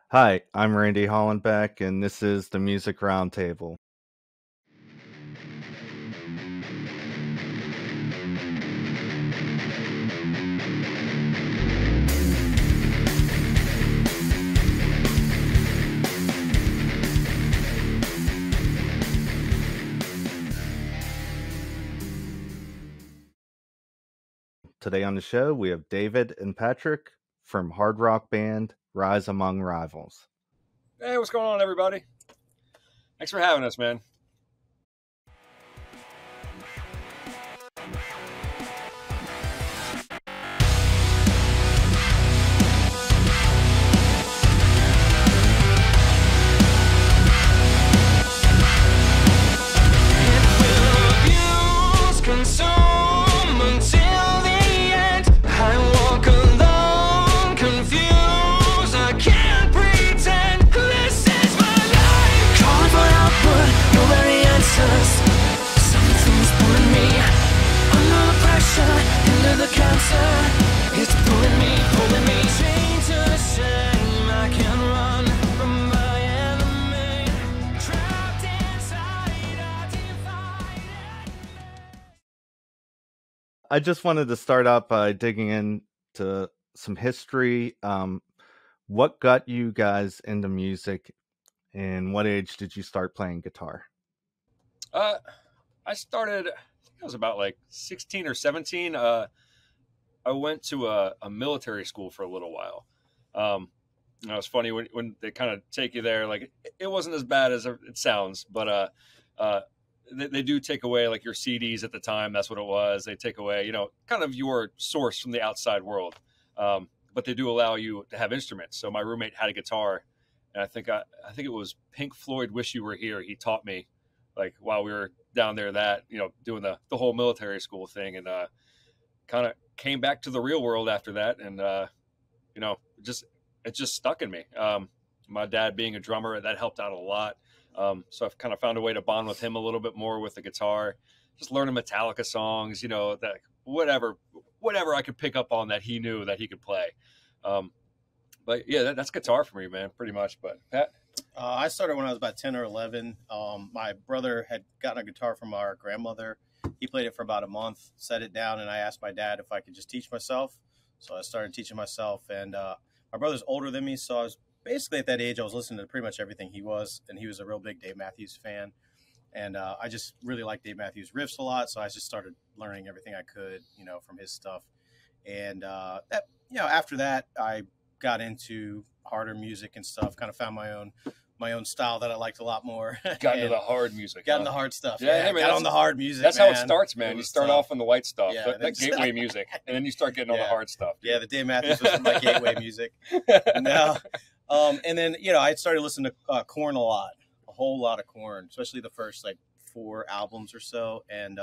Hi, I'm Randy Hollenbeck, and this is the Music Roundtable. Today on the show, we have David and Patrick from hard rock band Rise Among Rivals. Hey, what's going on, everybody? Thanks for having us, man. I just wanted to start out by digging into some history. What got you guys into music, and what age did you start playing guitar? I started, I think I was about like 16 or 17. I went to a military school for a little while. It was funny when they kind of take you there. Like, it wasn't as bad as it sounds, but they do take away like your CDs at the time. That's what it was. They take away, kind of your source from the outside world. But they do allow you to have instruments. So my roommate had a guitar, and I think it was Pink Floyd "Wish You Were Here." He taught me, like, while we were down there, that doing the whole military school thing, and kind of came back to the real world after that, and it just stuck in me. My dad being a drummer, that helped out a lot. So I've kind of found a way to bond with him a little bit more with the guitar, just learning Metallica songs, that whatever I could pick up on that he knew that he could play. But yeah, that's guitar for me, man, pretty much. But Pat? I started when I was about 10 or 11. My brother had gotten a guitar from our grandmother. He played it for about a month, set it down, and I asked my dad if I could just teach myself. So I started teaching myself, and my brother's older than me, so I was basically at that age, I was listening to pretty much everything he was, and he was a real big Dave Matthews fan. And I just really liked Dave Matthews riffs a lot, so I just started learning everything I could, from his stuff. And after that, I got into harder music and stuff. Kind of found my own style that I liked a lot more. Got into the hard music. Got into hard stuff. Yeah, hey, man, got on the hard music. That's man. how it starts, man. You start off on the white stuff, Yeah, that gateway music, and then you start getting all the hard stuff. Dude. Yeah, the Dave Matthews was my gateway music. No. And then, I started listening to Korn a whole lot of Korn, especially the first like 4 albums or so. And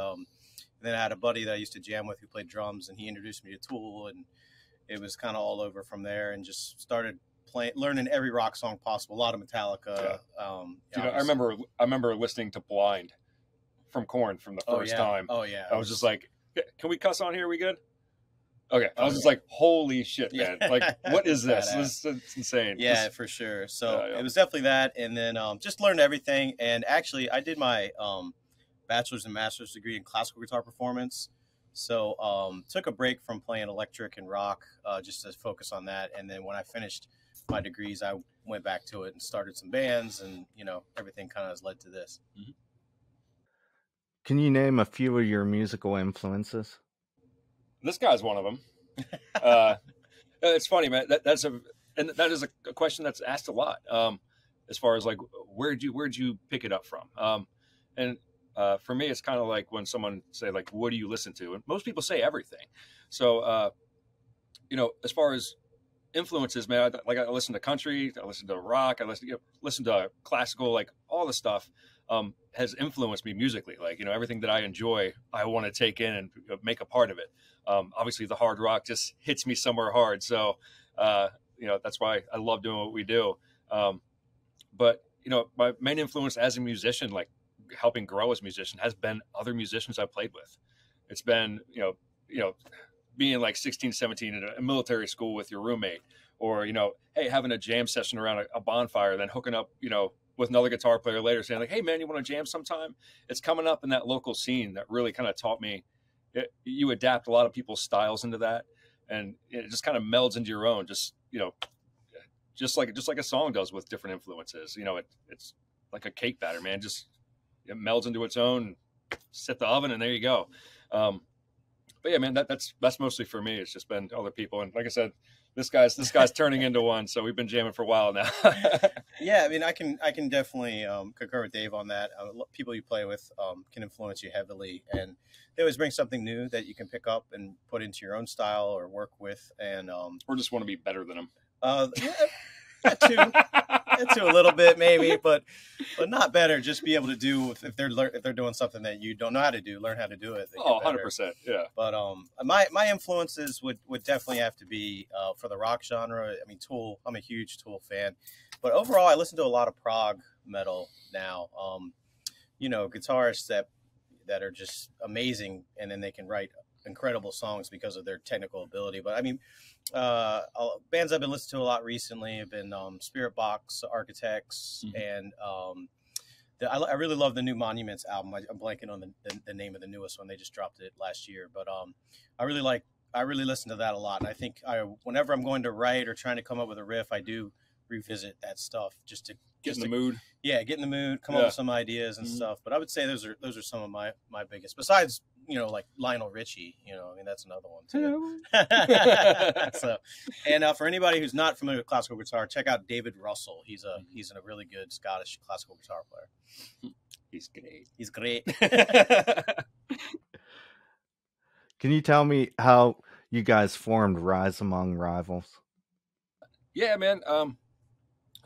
then I had a buddy that I used to jam with who played drums, and he introduced me to Tool, and it was kind of all over from there, and just started learning every rock song possible. A lot of Metallica. Yeah. Dude, I remember listening to Blind from Korn from the first time. Oh yeah. I was just like, can we cuss on here? We good? Okay. I was just like, holy shit, man. Like, what is this? It's insane. Yeah, for sure. So it was definitely that. And then just learned everything. And actually, I did my bachelor's and master's degree in classical guitar performance. So took a break from playing electric and rock just to focus on that. And then when I finished my degrees, I went back to it and started some bands, and, everything kind of has led to this. Mm-hmm. Can you name a few of your musical influences? This guy's one of them. It's funny, man. That is a question that's asked a lot. As far as like, where'd you pick it up from? And for me, it's kind of like when someone say like, what do you listen to? And most people say everything. So, as far as influences, man, I listen to country, I listen to rock, I listen to classical, like all the stuff has influenced me musically. Like, everything that I enjoy, I want to take in and make a part of it. Obviously the hard rock just hits me somewhere hard. So, that's why I love doing what we do. But, my main influence as a musician, like helping grow as a musician, has been other musicians I played with. It's been, being like 16, 17 in a military school with your roommate, or, hey, having a jam session around a bonfire, then hooking up, with another guitar player later saying like, hey man, you want to jam sometime? It's coming up in that local scene that really kind of taught me you adapt a lot of people's styles into that, and it just kind of melds into your own, just like a song does with different influences. It's like a cake batter, man. Just it melds into its own, set the oven, and there you go. But yeah, man, that's mostly for me. It's just been other people, and like I said, this guy's turning into one. So we've been jamming for a while now. Yeah, I mean, I can definitely concur with Dave on that. People you play with can influence you heavily, and they always bring something new that you can pick up and put into your own style or work with, and or just want to be better than them. That too a little bit maybe, but not better. Just be able to do if they're doing something that you don't know how to do, learn how to do it. 100%, yeah. But my influences would definitely have to be for the rock genre. I mean, Tool. I'm a huge Tool fan, but overall, I listen to a lot of prog metal now. Guitarists that are just amazing, and then they can write incredible songs because of their technical ability. But I mean, bands I've been listening to a lot recently have been Spirit Box, Architects, and I really love the new Monuments album. I'm blanking on the name of the newest one. They just dropped it last year, but I really listen to that a lot. And I think whenever I'm going to write or trying to come up with a riff, I do revisit that stuff just to get in the mood. Yeah, get in the mood, come up with some ideas and stuff. But I would say those are some of my biggest. Besides, like Lionel Richie. I mean, that's another one too. So, and for anybody who's not familiar with classical guitar, check out David Russell. He's a really good Scottish classical guitar player. He's great. He's great. Can you tell me how you guys formed Rise Among Rivals? Yeah, man.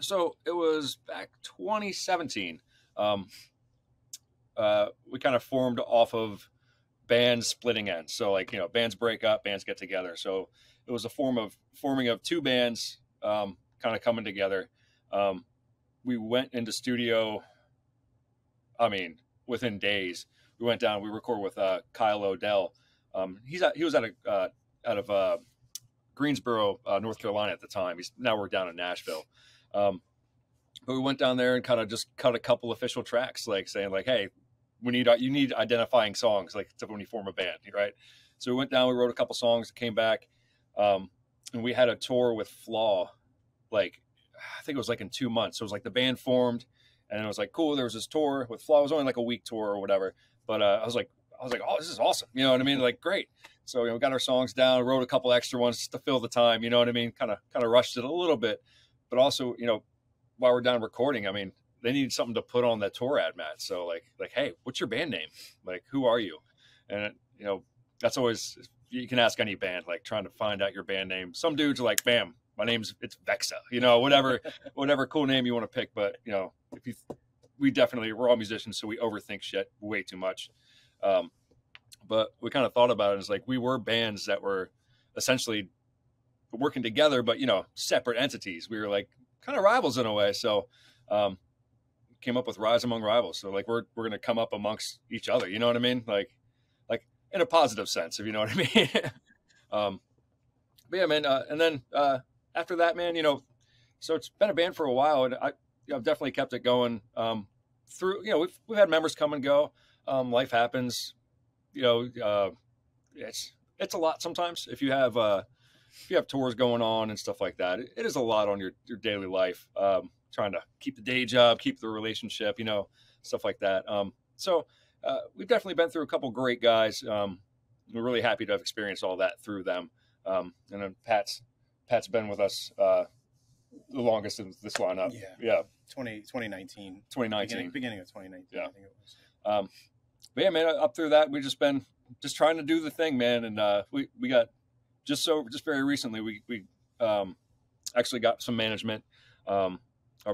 So it was back 2017. We kind of formed off of bands splitting ends. So bands break up, bands get together. So it was a forming of two bands, kind of coming together. We went into studio. I mean, within days, we went down. We recorded with Kyle Odell. He was out of Greensboro, North Carolina at the time. He's now we're down in Nashville. But we went down there and kind of just cut a couple official tracks, like saying like, hey, you need identifying songs, like when you form a band, right? So we went down, we wrote a couple songs, came back, and we had a tour with Flaw, I think it was in 2 months. So it was like the band formed, and it was like, cool, there was this tour with Flaw. It was only like a week tour or whatever. But I was like, oh, this is awesome. You know what I mean? Like, great. So, we got our songs down, wrote a couple extra ones just to fill the time. You know what I mean? Kind of rushed it a little bit, but also, while we're down recording, I mean, they needed something to put on that tour ad, Matt. So like, hey, what's your band name? Like, who are you? And that's always, you can ask any band, like trying to find out your band name. Some dudes are like, bam, it's Vexa, whatever cool name you want to pick. But we're all musicians, so we overthink shit way too much. But we kind of thought about it as like, we were bands that were essentially working together, but separate entities. We were like kind of rivals in a way. So, came up with Rise Among Rivals. So like, we're going to come up amongst each other. You know what I mean? Like in a positive sense, if you know what I mean. But yeah, man. And then, after that, man, so it's been a band for a while, and I've definitely kept it going, through, we've had members come and go. Life happens, it's a lot sometimes if you have tours going on and stuff like that. It is a lot on your daily life, trying to keep the day job, keep the relationship, stuff like that. So we've definitely been through a couple great guys. We're really happy to have experienced all that through them. And then Pat's been with us the longest in this lineup. Yeah. 2019. Beginning of 2019. Yeah. I think it was. But yeah, man, up through that, we just been trying to do the thing, man. And we got just very recently, we actually got some management. Our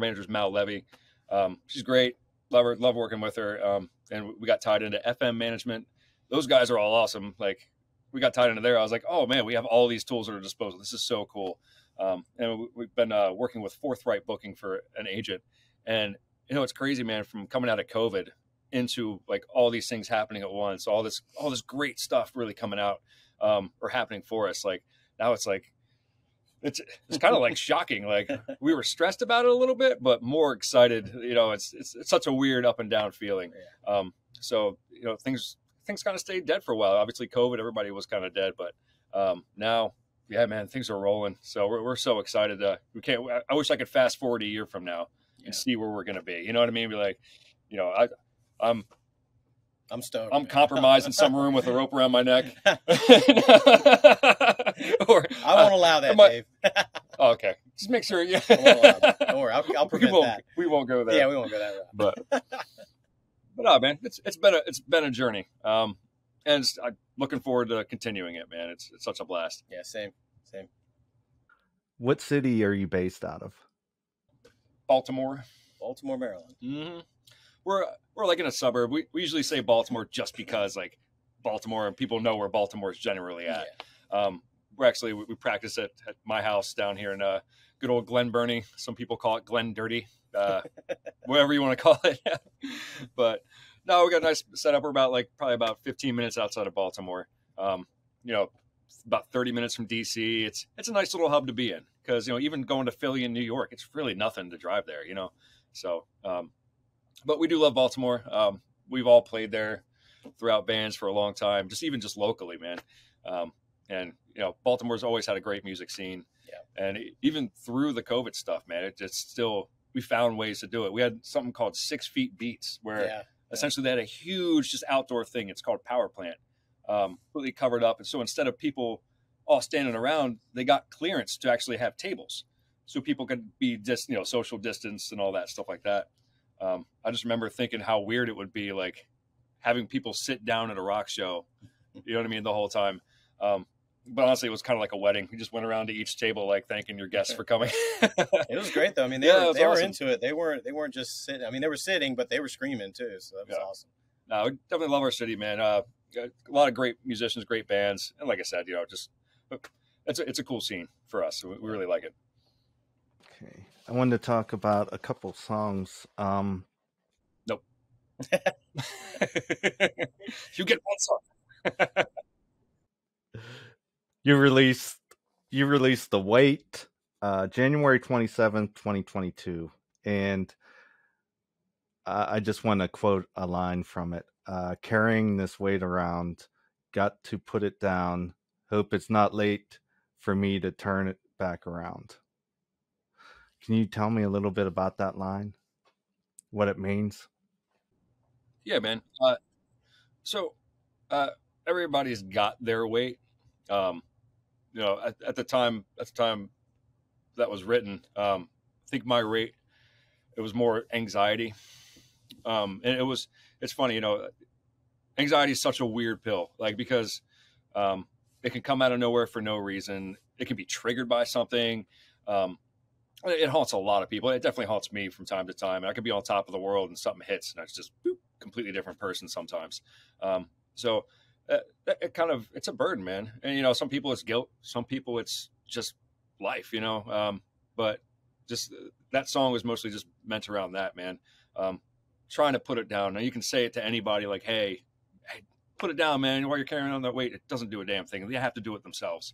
manager's Mal Levy. She's great. Love working with her. And we got tied into FM management. Those guys are all awesome. Like, we got tied into there. I was like, oh man, we have all these tools at our disposal. This is so cool. And we've been working with Forthright Booking for an agent. And it's crazy, man, from coming out of COVID into like all these things happening at once, all this great stuff really coming out, or happening for us. Like, now it's like it's kind of like shocking. Like we were stressed about it a little bit, but more excited. It's such a weird up and down feeling. So things kind of stayed dead for a while. Obviously, COVID, everybody was kind of dead, but now, yeah, man, things are rolling. So we're so excited. I wish I could fast forward a year from now and see where we're gonna be. You know what I mean? Be like, I'm stoked. I'm compromised in some room with a rope around my neck. Or I won't allow that, Dave. Oh, okay, just make sure. Yeah, I won't allow that. Don't worry, I'll prevent that. We won't go there. Yeah, we won't go that route. But no, man, it's been a journey. And I'm looking forward to continuing it, man. It's such a blast. Yeah, same. What city are you based out of? Baltimore, Maryland. Mm-hmm. We're like in a suburb. We usually say Baltimore just because like Baltimore and people know where Baltimore is generally at. Yeah. We practice at my house down here in good old Glen Burnie. Some people call it Glen Dirty, whatever you want to call it. But no, we got a nice setup. We're probably about 15 minutes outside of Baltimore. About 30 minutes from DC. It's a nice little hub to be in because even going to Philly and New York, it's really nothing to drive there. So. But we do love Baltimore. We've all played there throughout bands for a long time, just locally, man. And Baltimore's always had a great music scene. Yeah. And even through the COVID stuff, man, we found ways to do it. We had something called 6 Feet Beats, where essentially they had a huge just outdoor thing. It's called Power Plant, completely covered up. And so instead of people all standing around, they got clearance to actually have tables, so people could be just social distance and all that stuff like that. I just remember thinking how weird it would be, like having people sit down at a rock show, you know what I mean, the whole time. But honestly, it was kind of like a wedding. We just went around to each table, like thanking your guests for coming. It was great though. I mean, they were awesome. Into it. They weren't just sitting. I mean, they were sitting, but they were screaming too. So that was awesome. No, we definitely love our city, man. A lot of great musicians, great bands, and like I said, it's a cool scene for us. We really like it. Okay. I wanted to talk about a couple songs. Nope. You get one song. You released The Weight, January 27th, 2022. And I just want to quote a line from it. Carrying this weight around, got to put it down. Hope it's not late for me to turn it back around. Can you tell me a little bit about that line? What it means? Yeah, man. So everybody's got their weight. At the time that was written, I think my rate, it was more anxiety. And it's funny, anxiety is such a weird pill, like, because it can come out of nowhere for no reason. It can be triggered by something. It haunts a lot of people. It definitely haunts me from time to time. And I could be on top of the world and something hits and it's just completely different person sometimes. So it's a burden, man. And, some people it's guilt. Some people it's just life, but just that song was mostly just meant around that, man. Trying to put it down. Now you can say it to anybody like, hey, put it down, man. While you're carrying on that weight, it doesn't do a damn thing. They have to do it themselves.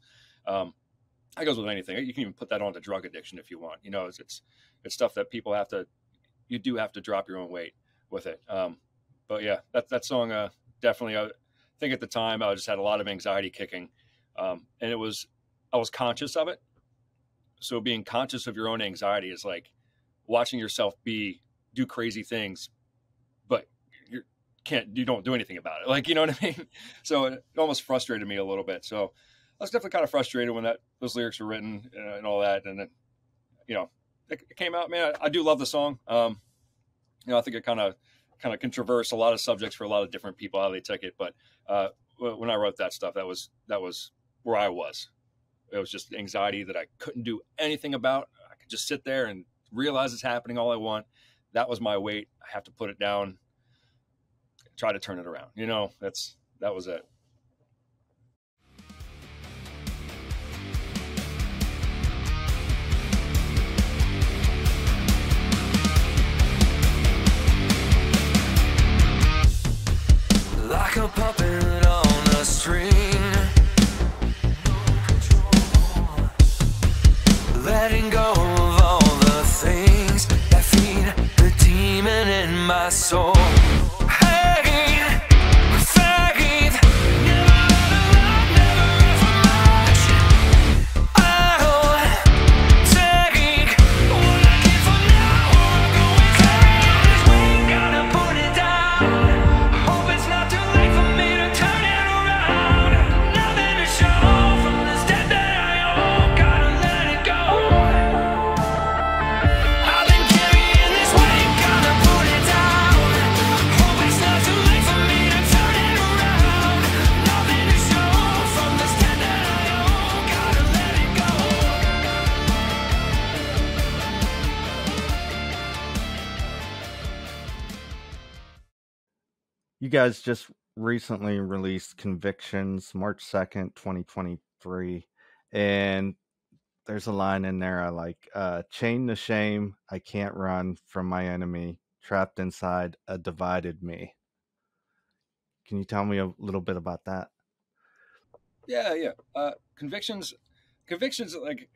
That goes with anything. You can even put that on to drug addiction if you want. It's stuff that people you do have to drop your own weight with it. But yeah, that song definitely. I think at the time I just had a lot of anxiety kicking, and I was conscious of it. So being conscious of your own anxiety is like watching yourself do crazy things, but you don't do anything about it. Like, you know what I mean? So it almost frustrated me a little bit. So I was definitely kind of frustrated when those lyrics were written and all that. And then, it came out, man. I do love the song. I think it kind of can traverse a lot of subjects for a lot of different people, how they took it. But when I wrote that stuff, that was where I was. It was just anxiety that I couldn't do anything about. I could just sit there and realize it's happening all I want. That was my weight. I have to put it down, try to turn it around. That was it. Like a puppet on a string, guys just recently released Convictions, March 2nd, 2023. And there's a line in there I like, chained to shame, I can't run from my enemy, trapped inside a divided me. Can you tell me a little bit about that? Yeah. Convictions, like,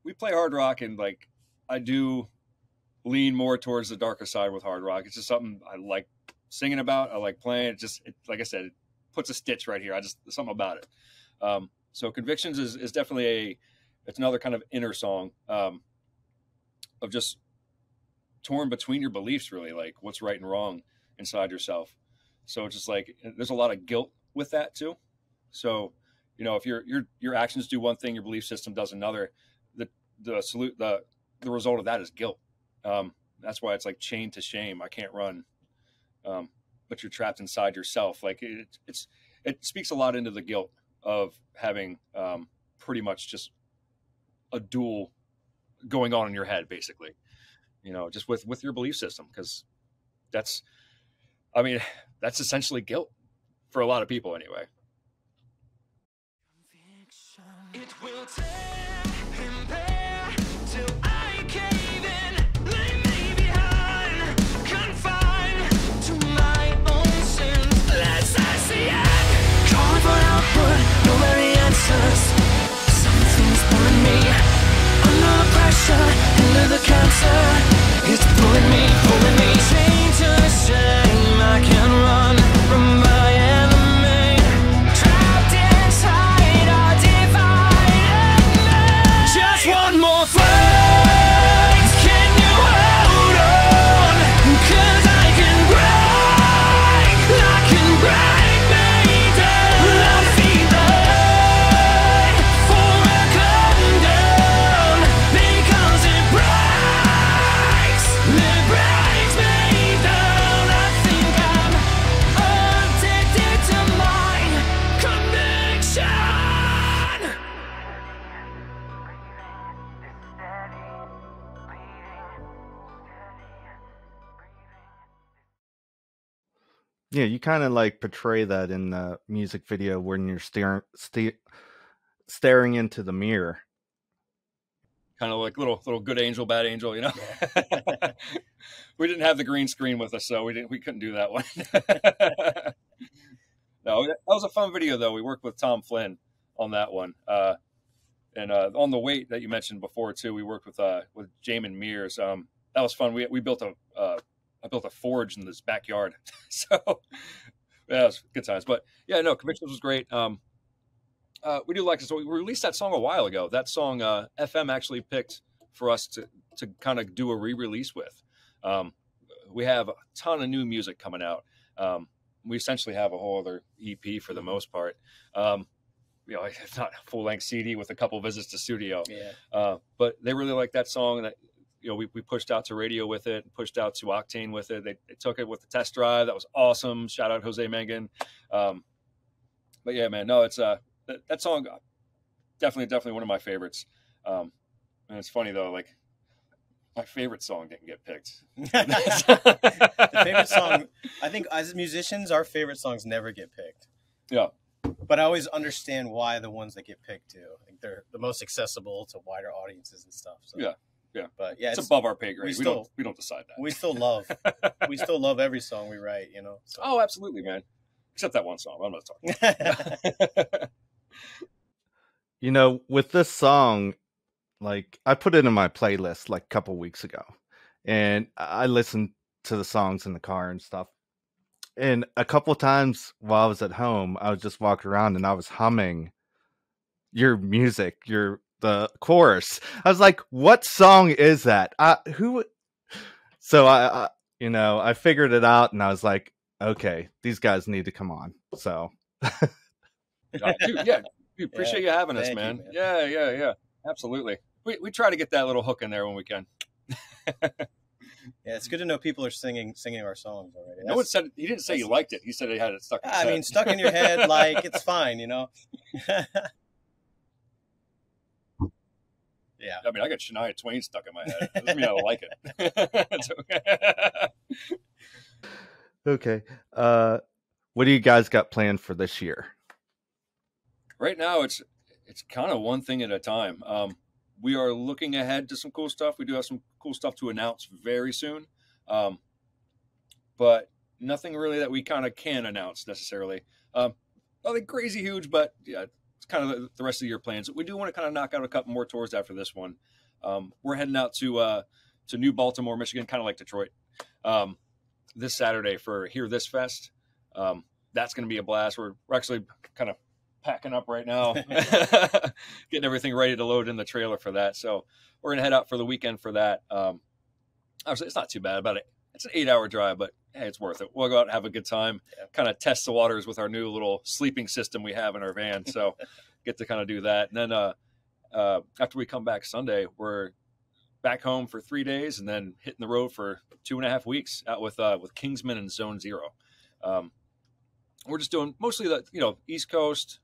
we play hard rock, and like, I do lean more towards the darker side with hard rock. It's just something I like singing about. I like playing. Like I said, it puts a stitch right here. There's something about it. So Convictions is definitely it's another kind of inner song, of just torn between your beliefs, really, like what's right and wrong inside yourself. So it's just like, there's a lot of guilt with that too. So, if your actions do one thing, your belief system does another, the result of that is guilt. That's why it's like chained to shame. I can't run. But you're trapped inside yourself. Like it speaks a lot into the guilt of having, pretty much just a duel going on in your head, basically, just with your belief system. Cause that's essentially guilt for a lot of people anyway. It will tear him bare till I cave in, lay me behind, confined to my own sins. Lest I see it, calling for output, no very answers. Something's pulling me under the pressure, into the cancer. It's pulling me, chained to shame. I can't run from my enemy, trapped inside a divided me. Just one more fight, can you hold on? 'Cause I can break me down. I feel the for a come down, because it breaks me down. I think I'm addicted to my conviction. Yeah, you kind of like portray that in the music video when you're staring into the mirror. Kind of like little good angel, bad angel, We didn't have the green screen with us, so we couldn't do that one. No, that was a fun video though. We worked with Tom Flynn on that one, and on the weight that you mentioned before too. We worked with Jamin Mears. That was fun. We built I built a forge in this backyard, so yeah, it was good times. But yeah, no, Convictions was great. We do like it. So we released that song a while ago. That song, FM actually picked for us to kind of do a re-release with. We have a ton of new music coming out. We essentially have a whole other EP for the most part. It's not a full-length CD with a couple visits to studio. Yeah. But they really like that song. That we pushed out to radio with it, pushed out to Octane with it. They took it with the test drive. That was awesome. Shout out Jose Mengen. But yeah, man, no, it's that song definitely one of my favorites. And it's funny though, like my favorite song didn't get picked. The favorite song, I think as musicians, our favorite songs never get picked. Yeah. But I always understand why the ones that get picked too. I think they're the most accessible to wider audiences and stuff. So. Yeah. But yeah, it's above our pay grade. We don't decide that. We still love every song we write, So. Oh, absolutely, man. Except that one song. I'm not talking. With this song, like I put it in my playlist like a couple weeks ago, and I listened to the songs in the car and stuff. And a couple times while I was at home, I was just walking around and I was humming your music, the chorus. I was like, "What song is that? Who?" So I figured it out, and I was like, "Okay, these guys need to come on." So, dude, appreciate you having us, man. You, man. Yeah, absolutely. We try to get that little hook in there when we can. Yeah, it's good to know people are singing our songs already. No one said he didn't say you liked it. He said he had it stuck in his head. Stuck in your head, like it's fine, Yeah. I got Shania Twain stuck in my head. That doesn't mean I don't like it. Okay. What do you guys got planned for this year? Right now, it's kind of one thing at a time. We are looking ahead to some cool stuff. We do have some cool stuff to announce very soon, but nothing really that we kind of can announce necessarily. Nothing crazy huge, but yeah, it's kind of the rest of the year plans. We do want to kind of knock out a couple more tours after this one. We're heading out to New Baltimore, Michigan, kind of like Detroit, this Saturday for Hear This Fest. That's going to be a blast. We're actually kind of packing up right now, getting everything ready to load in the trailer for that. So we're going to head out for the weekend for that. Obviously, it's not too bad. It's an 8-hour drive, but hey, it's worth it. We'll go out and have a good time, kind of test the waters with our new little sleeping system we have in our van. So get to kind of do that. And then after we come back Sunday, we're back home for 3 days and then hitting the road for 2.5 weeks out with Kingsmen and Zone Zero. We're just doing mostly the East Coast,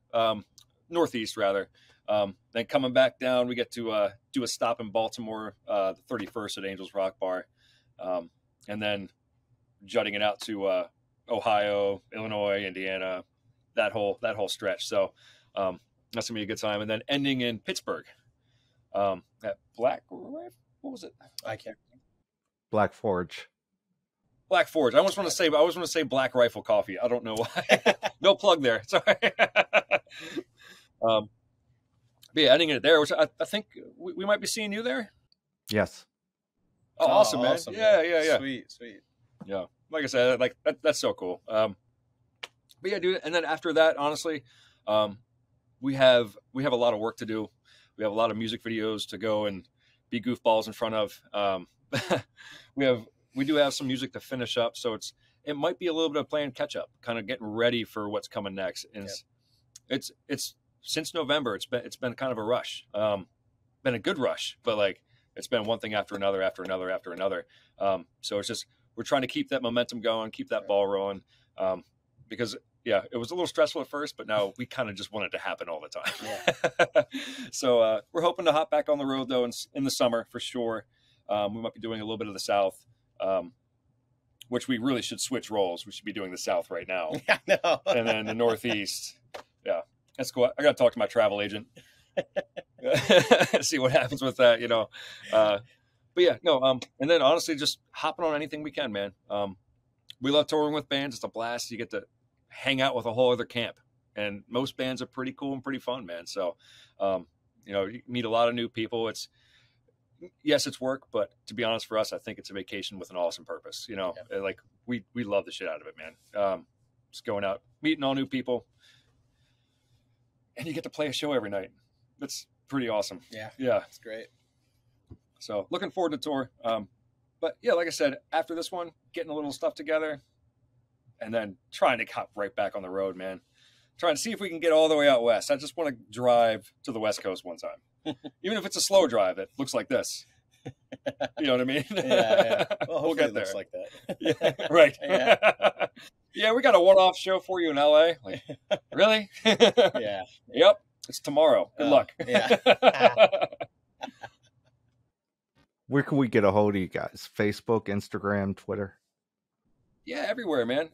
Northeast rather. Then coming back down, we get to do a stop in Baltimore, the 31st at Angels Rock Bar, and then jutting it out to Ohio, Illinois, Indiana, that whole stretch. So that's gonna be a good time. And then ending in Pittsburgh at Black. What was it? I can't. Black Forge. Black Forge. I always want to say Black Rifle Coffee. I don't know why. No plug there. Sorry. But yeah, ending it there, which I think we might be seeing you there. Yes. Oh, awesome, man. Awesome, Yeah. Sweet. Yeah. Like I said, like that's so cool. But yeah, dude. And then after that, honestly, we have a lot of work to do. We have a lot of music videos to go and be goofballs in front of. We do have some music to finish up, so it might be a little bit of playing catch up, kind of getting ready for what's coming next. And it's since November, it's been kind of a rush, been a good rush, but like it's been one thing after another. So it's just we're trying to keep that momentum going, keep that ball rolling, because it was a little stressful at first, but now we kind of just want it to happen all the time. Yeah. So we're hoping to hop back on the road though in the summer for sure. We might be doing a little bit of the South. Which we really should switch roles. We should be doing the South right now. Yeah, no. And then the Northeast. Yeah, that's cool. I got to talk to my travel agent. See what happens with that, But yeah, no. And then honestly, just hopping on anything we can, man. We love touring with bands. It's a blast. You get to hang out with a whole other camp. And most bands are pretty cool and pretty fun, man. So, you meet a lot of new people. Yes, it's work, but to be honest, for us, I think it's a vacation with an awesome purpose. Like we love the shit out of it, man. Just going out, meeting all new people, and you get to play a show every night. That's pretty awesome. Yeah, it's great. So looking forward to tour. But yeah, like I said, after this one, getting a little stuff together, and then trying to hop right back on the road, man. Trying to see if we can get all the way out west. I just want to drive to the West Coast one time. Even if it's a slow drive, it looks like this. You know what I mean? Yeah. Well, we'll get there. Looks like that. Yeah, right. Yeah. Yeah, we got a one-off show for you in LA. Like, really? Yeah. Yep. It's tomorrow. Good luck. Yeah. Where can we get a hold of you guys? Facebook, Instagram, Twitter? Yeah, everywhere, man.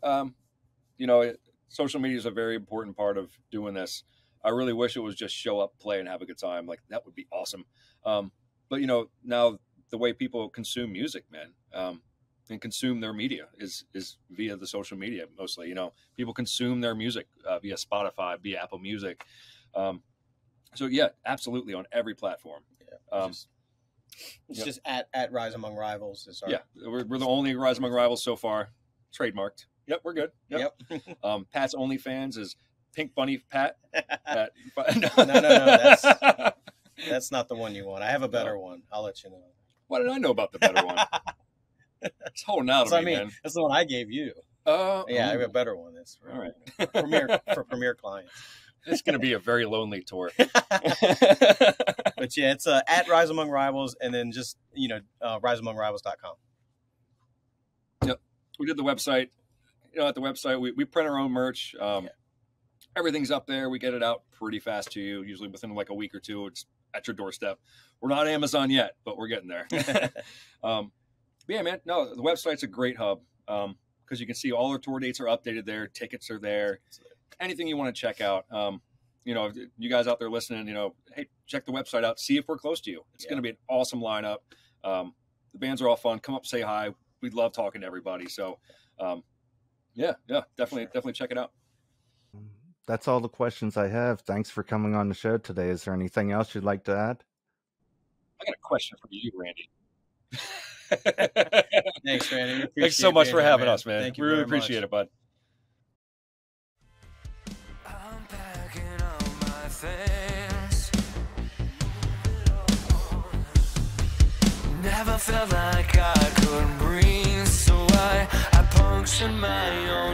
Social media is a very important part of doing this. I really wish it was just show up, play, and have a good time. Like that would be awesome. But now the way people consume music, man, and consume their media is via the social media mostly. People consume their music via Spotify, via Apple Music. So yeah, absolutely on every platform. Yeah. It's just at Rise Among Rivals. Is our... Yeah, we're the only Rise Among Rivals so far. Trademarked. Yep, we're good. Yep. Pat's OnlyFans is Pink Bunny Pat. No. That's not the one you want. I have a better one. I'll let you know. Why did I know about the better one? It's holding out on me, man. That's the one I gave you. Yeah, I have a better one. That's all right. for premier clients. It's going to be a very lonely tour. But yeah, it's at Rise Among Rivals, and then just riseamongrivals.com. Yep, we did the website. At the website, we print our own merch. Everything's up there. We get it out pretty fast to you, usually within like a week or two. It's at your doorstep. We're not Amazon yet, but we're getting there. But yeah, man. No, the website's a great hub. Kind because you can see all our tour dates are updated there. Tickets are there. Anything you want to check out. You know, if you guys out there listening, you know, hey, check the website out. See if we're close to you. It's going to be an awesome lineup. The bands are all fun. Come up, say hi. We love talking to everybody. So, yeah, definitely check it out. That's all the questions I have. Thanks for coming on the show today. Is there anything else you'd like to add? I got a question for you, Randy. Thanks, Randy. Thanks so much for having us, man. Thank you We really very much. appreciate it, bud. I'm packing up my things. Never felt like I could breathe, so I punctured my own